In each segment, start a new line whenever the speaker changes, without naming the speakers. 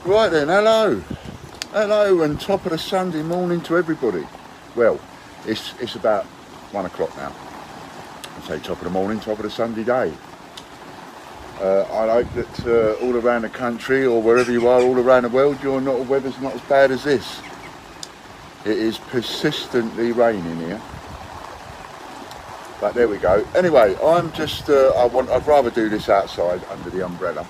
Right then, hello and top of the Sunday morning to everybody. Well, it's about 1 o'clock now. I say top of the morning, top of the Sunday day. I hope that all around the country or wherever you are all around the world, the weather's not as bad as this. It is persistently raining here. But there we go. Anyway, I'm just, I'd rather do this outside under the umbrella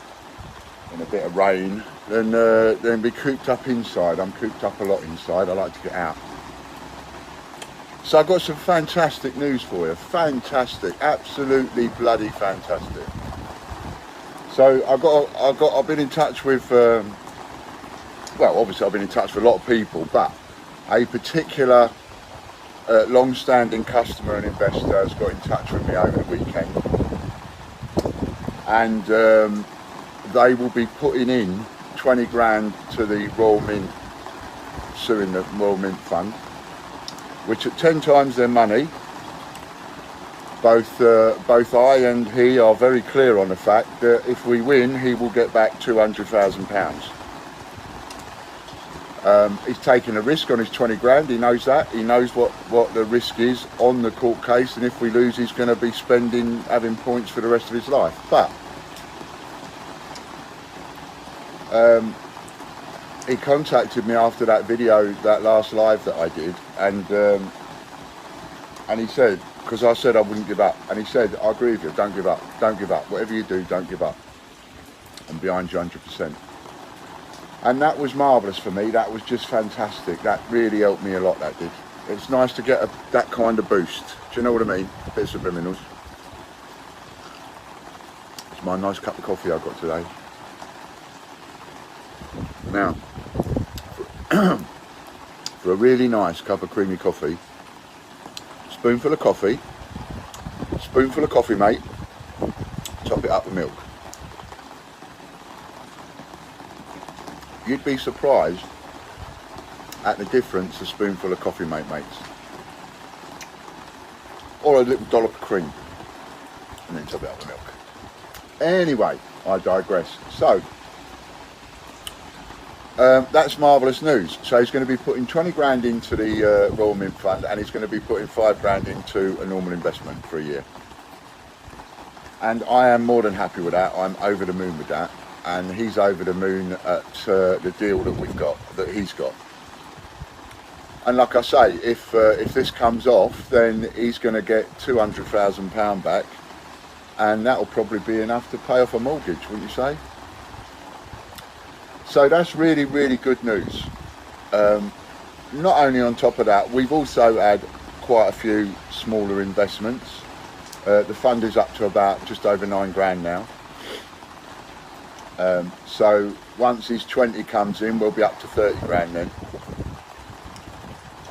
in a bit of rain than be cooped up inside. I'm cooped up a lot inside. I like to get out. So I've got some fantastic news for you. Fantastic, absolutely bloody fantastic. So I've been in touch with, well, obviously I've been in touch with a lot of people, but a particular long-standing customer and investor has got in touch with me over the weekend, and they will be putting in 20 grand to the RoyalMint, suing the RoyalMint fund, which at 10 times their money. Both I and he are very clear on the fact that if we win, he will get back £200,000. He's taking a risk on his 20 grand. He knows that. He knows what the risk is on the court case, and if we lose, he's going to be having points for the rest of his life. But he contacted me after that video, that last live that I did, and he said, because I said I wouldn't give up, and he said, I agree with you, don't give up, whatever you do, don't give up, I'm behind you 100%. And that was marvellous for me. That was just fantastic. That really helped me a lot, that did. It's nice to get that kind of boost. Do you know what I mean? A bit of subliminals. It's my nice cup of coffee I've got today. Now, for a really nice cup of creamy coffee, spoonful of coffee, mate, top it up with milk. You'd be surprised at the difference a spoonful of coffee makes. Or a little dollop of cream, and then top it up with milk. Anyway, I digress. So, that's marvellous news. So he's going to be putting 20 grand into the RoyalMint fund, and he's going to be putting 5 grand into a normal investment for a year. And I am more than happy with that. I'm over the moon with that. And he's over the moon at the deal that he's got. And like I say, if this comes off, then he's going to get £200,000 back, and that'll probably be enough to pay off a mortgage, wouldn't you say? So that's really, really good news. Not only on top of that, we've also had quite a few smaller investments. The fund is up to about just over 9 grand now. So once his 20 comes in, we'll be up to 30 grand then.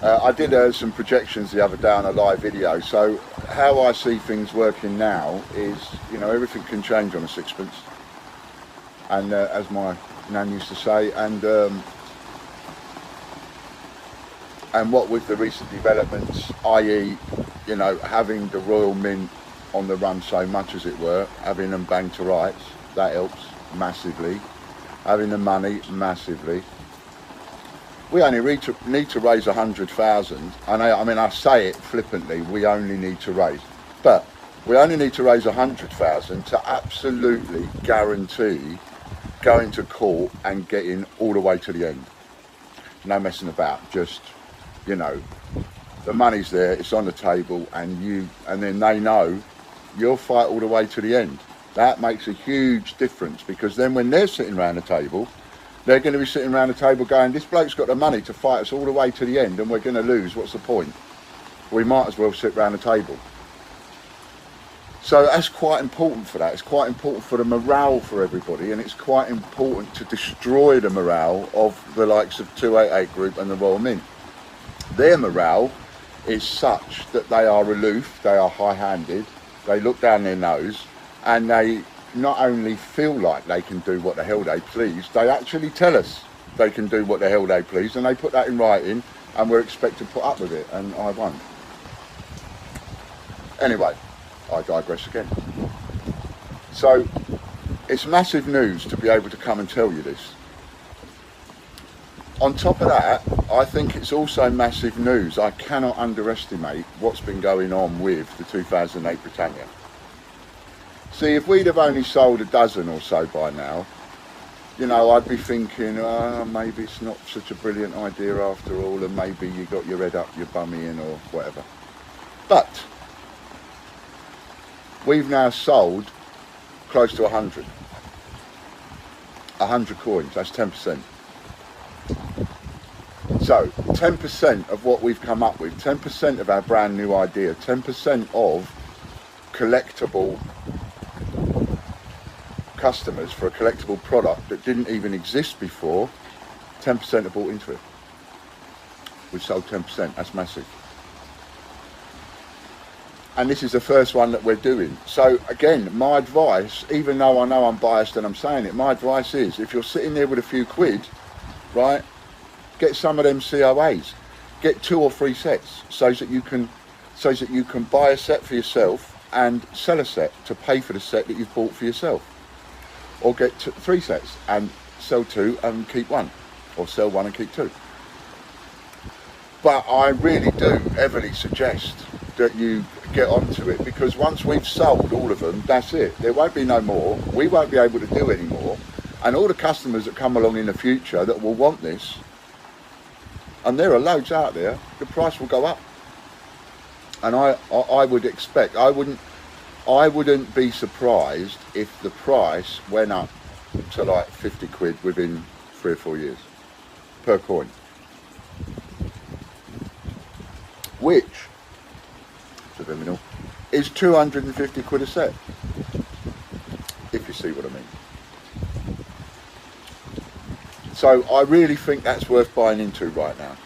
I did some projections the other day on a live video. So how I see things working now is, you know, everything can change on a sixpence. And as my nan used to say, and what with the recent developments, i.e., you know, having the RoyalMint on the run so much as it were, having them banged to rights, that helps massively. Having the money, massively. We only need to raise 100,000, and I mean I say it flippantly, we only need to raise, but we only need to raise 100,000 to absolutely guarantee going to court and getting all the way to the end. No messing about, just, you know, the money's there, it's on the table, and then they know you'll fight all the way to the end. That makes a huge difference, because then when they're sitting around the table, they're going to be sitting around the table going, this bloke's got the money to fight us all the way to the end, and we're going to lose. What's the point? We might as well sit around the table. So that's quite important for that. It's quite important for the morale for everybody, and it's quite important to destroy the morale of the likes of 288 Group and the RoyalMint. Their morale is such that they are aloof, they are high-handed, they look down their nose, and they not only feel like they can do what the hell they please, they actually tell us they can do what the hell they please, and they put that in writing, and we're expected to put up with it, and I won't. Anyway, I digress again. So it's massive news to be able to come and tell you this. On top of that, I think it's also massive news. I cannot underestimate what's been going on with the 2008 Britannia. See, if we'd have only sold a dozen or so by now, you know, I'd be thinking, maybe it's not such a brilliant idea after all, and maybe you got your head up your bummy in or whatever. But we've now sold close to 100. 100 coins, that's 10%. So 10% of what we've come up with, 10% of our brand new idea, 10% of collectible customers for a collectible product that didn't even exist before, 10% have bought into it. We've sold 10%, that's massive. And this is the first one that we're doing. So again, my advice, even though I know I'm biased and I'm saying it, my advice is, if you're sitting there with a few quid, right, get some of them COAs, get 2 or 3 sets so that you can buy a set for yourself and sell a set to pay for the set that you've bought for yourself. Or get 3 sets and sell 2 and keep 1, or sell 1 and keep 2. But I really do heavily suggest that you get onto it, because once we've sold all of them, that's it. There won't be no more. We won't be able to do any more. And all the customers that come along in the future that will want this, and there are loads out there, the price will go up. And I would expect, I wouldn't be surprised if the price went up to like 50 quid within 3 or 4 years per coin, which subliminal is 250 quid a set, if you see what I mean. So I really think that's worth buying into right now.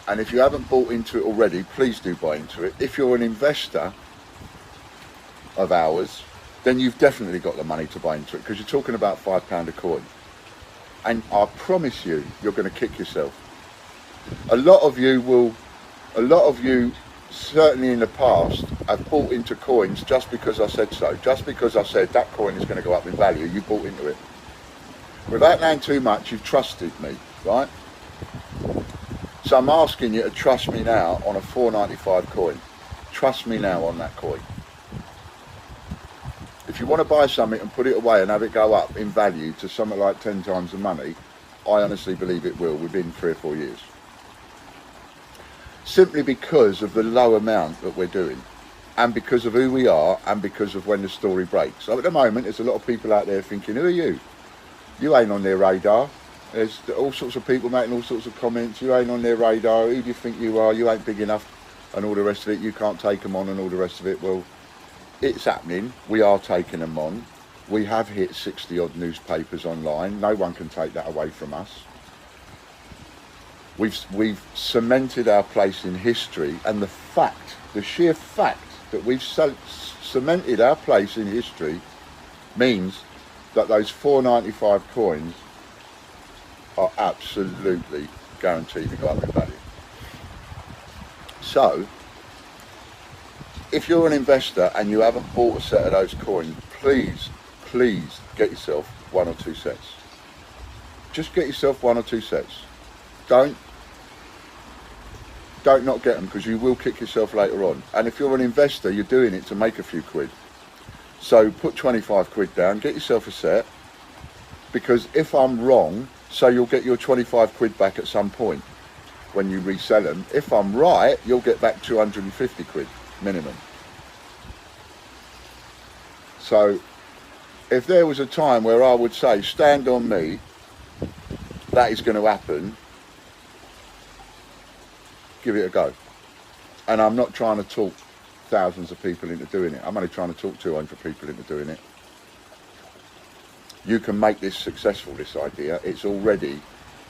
And if you haven't bought into it already, please do buy into it. If you're an investor of ours, then you've definitely got the money to buy into it, because you're talking about £5 a coin. And I promise you, you're going to kick yourself. A lot of you, certainly in the past, have bought into coins just because I said so. Just because I said that coin is going to go up in value, you bought into it. Without knowing too much, you've trusted me, right? So I'm asking you to trust me now on a 4.95 coin. Trust me now on that coin. If you want to buy something and put it away and have it go up in value to something like 10 times the money, I honestly believe it will within 3 or 4 years. Simply because of the low amount that we're doing, and because of who we are, and because of when the story breaks. So at the moment, there's a lot of people out there thinking, who are you? You ain't on their radar. There's all sorts of people making all sorts of comments. You ain't on their radar. Who do you think you are? You ain't big enough, and all the rest of it. You can't take them on, and all the rest of it. Well, it's happening. We are taking them on. We have hit 60 odd newspapers online. No one can take that away from us. We've cemented our place in history, and the sheer fact that we've cemented our place in history means that those 4.95 coins are absolutely guaranteed to go up in value. So, if you're an investor and you haven't bought a set of those coins, please get yourself 1 or 2 sets. Just get yourself 1 or 2 sets. Don't not get them, because you will kick yourself later on. And if you're an investor, you're doing it to make a few quid. So put 25 quid down, get yourself a set, because if I'm wrong, so you'll get your 25 quid back at some point when you resell them. If I'm right, you'll get back 250 quid minimum. So if there was a time where I would say, stand on me, that is going to happen, give it a go. And I'm not trying to talk thousands of people into doing it. I'm only trying to talk 200 people into doing it. You can make this successful, this idea. It's already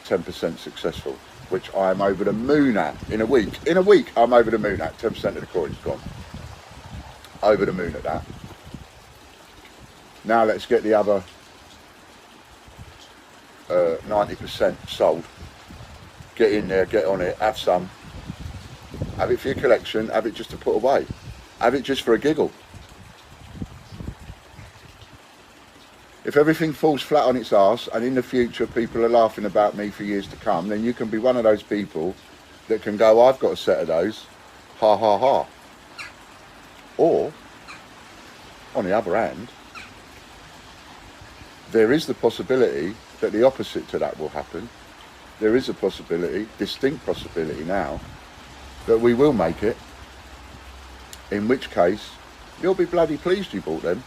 10% successful, which I am over the moon at in a week. In a week, I'm over the moon at 10% of the coins gone. Over the moon at that. Now let's get the other 90% sold. Get in there, get on it, have some. Have it for your collection, have it just to put away. Have it just for a giggle. If everything falls flat on its arse and in the future people are laughing about me for years to come, then you can be one of those people that can go, I've got a set of those, ha ha ha. Or, on the other hand, there is the possibility that the opposite to that will happen. There is a possibility, distinct possibility now, that we will make it, in which case you'll be bloody pleased you bought them.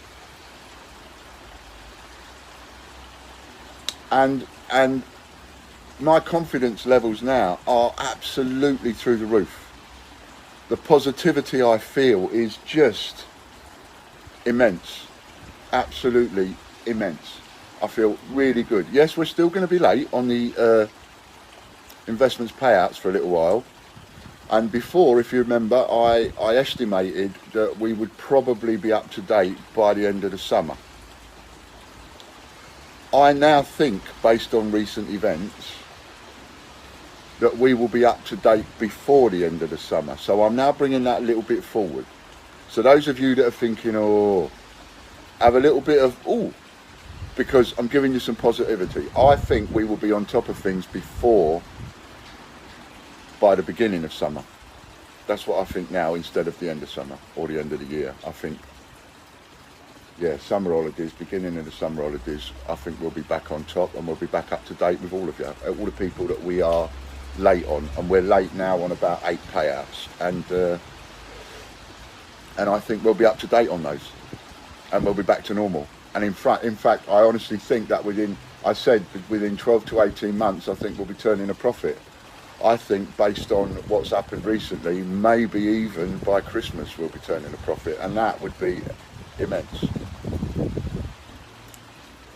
And my confidence levels now are absolutely through the roof. The positivity I feel is just immense, absolutely immense. I feel really good. Yes, we're still going to be late on the investments payouts for a little while. And before, if you remember, I estimated that we would probably be up to date by the end of the summer. I now think, based on recent events, that we will be up to date before the end of the summer. So I'm now bringing that a little bit forward. So those of you that are thinking, oh, have a little bit of, oh, because I'm giving you some positivity. I think we will be on top of things by the beginning of summer. That's what I think now, instead of the end of summer or the end of the year. I think, yeah, summer holidays, beginning of the summer holidays, I think we'll be back on top and we'll be back up to date with all of you, all the people that we are late on. And we're late now on about 8 payouts. And I think we'll be up to date on those and we'll be back to normal. And in fact, I honestly think that within 12 to 18 months, I think we'll be turning a profit. I think, based on what's happened recently, maybe even by Christmas we'll be turning a profit, and that would be immense.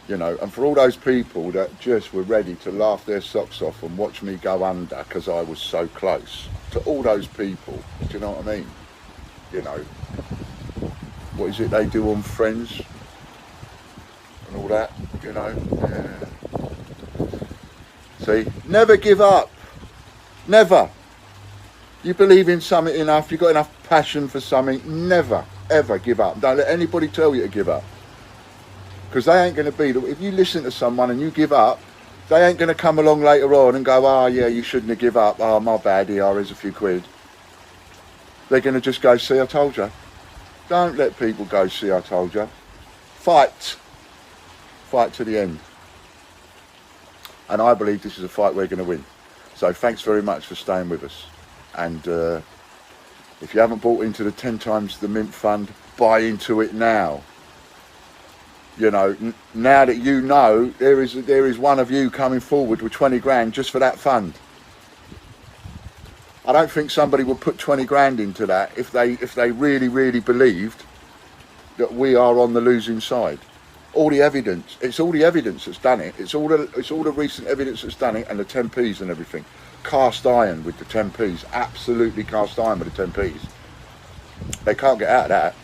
You know, and for all those people that just were ready to laugh their socks off and watch me go under because I was so close, to all those people, do you know what I mean? You know, what is it they do on Friends and all that, you know? Yeah. See, never give up. Never. You believe in something enough, you've got enough passion for something, never, ever give up. Don't let anybody tell you to give up. Because they ain't going to be, if you listen to someone and you give up, they ain't going to come along later on and go, oh yeah, you shouldn't have give up, oh my bad, here's a few quid. They're going to just go, see, I told you. Don't let people go, see, I told you. Fight. Fight to the end. And I believe this is a fight we're going to win. So thanks very much for staying with us. And if you haven't bought into the 10 times the Mint fund, buy into it now. You know, now that you know there is one of you coming forward with 20 grand just for that fund. I don't think somebody would put 20 grand into that if they really, really believed that we are on the losing side. All the evidence, it's all the evidence that's done it. It's all the recent evidence that's done it, and the 10p's and everything. Cast iron with the 10p's, absolutely cast iron with the 10p's. They can't get out of that.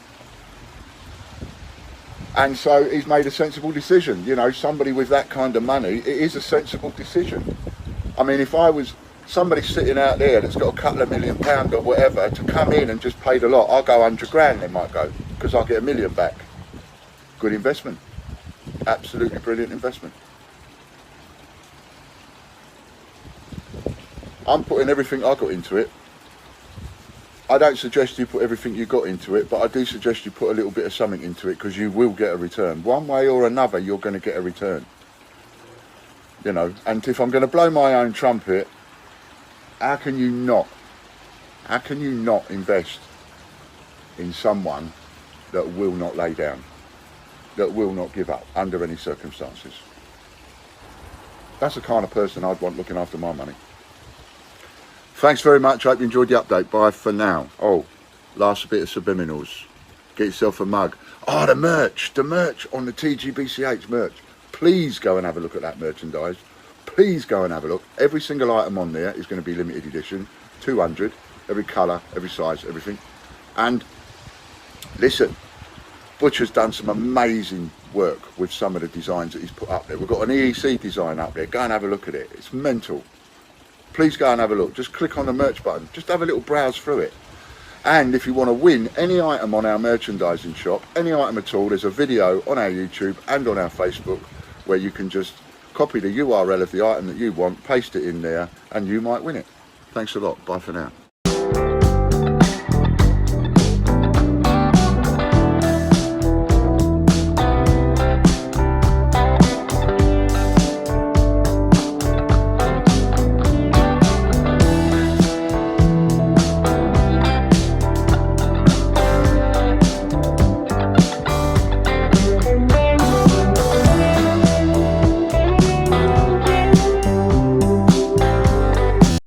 And so he's made a sensible decision. You know, somebody with that kind of money, it is a sensible decision. I mean, if I was somebody sitting out there that's got a couple of £1 million or whatever to come in and just pay the lot, I'll go 100 grand, they might go, because I'll get £1 million back. Good investment. Absolutely brilliant investment. I'm putting everything I got into it. I don't suggest you put everything you got into it, but I do suggest you put a little bit of something into it, because you will get a return. One way or another, you're going to get a return. You know, and if I'm going to blow my own trumpet, how can you not invest in someone that will not lay down, that will not give up under any circumstances? That's the kind of person I'd want looking after my money. Thanks very much. I hope you enjoyed the update. Bye for now. Oh, last bit of subliminals. Get yourself a mug. Oh, the merch on the TGBCH merch. Please go and have a look at that merchandise. Please go and have a look. Every single item on there is going to be limited edition. 200. Every colour, every size, everything. And listen, Butcher's done some amazing work with some of the designs that he's put up there. We've got an EEC design up there. Go and have a look at it. It's mental. Please go and have a look. Just click on the merch button. Just have a little browse through it. And if you want to win any item on our merchandising shop, any item at all, there's a video on our YouTube and on our Facebook where you can just copy the URL of the item that you want, paste it in there, and you might win it. Thanks a lot. Bye for now.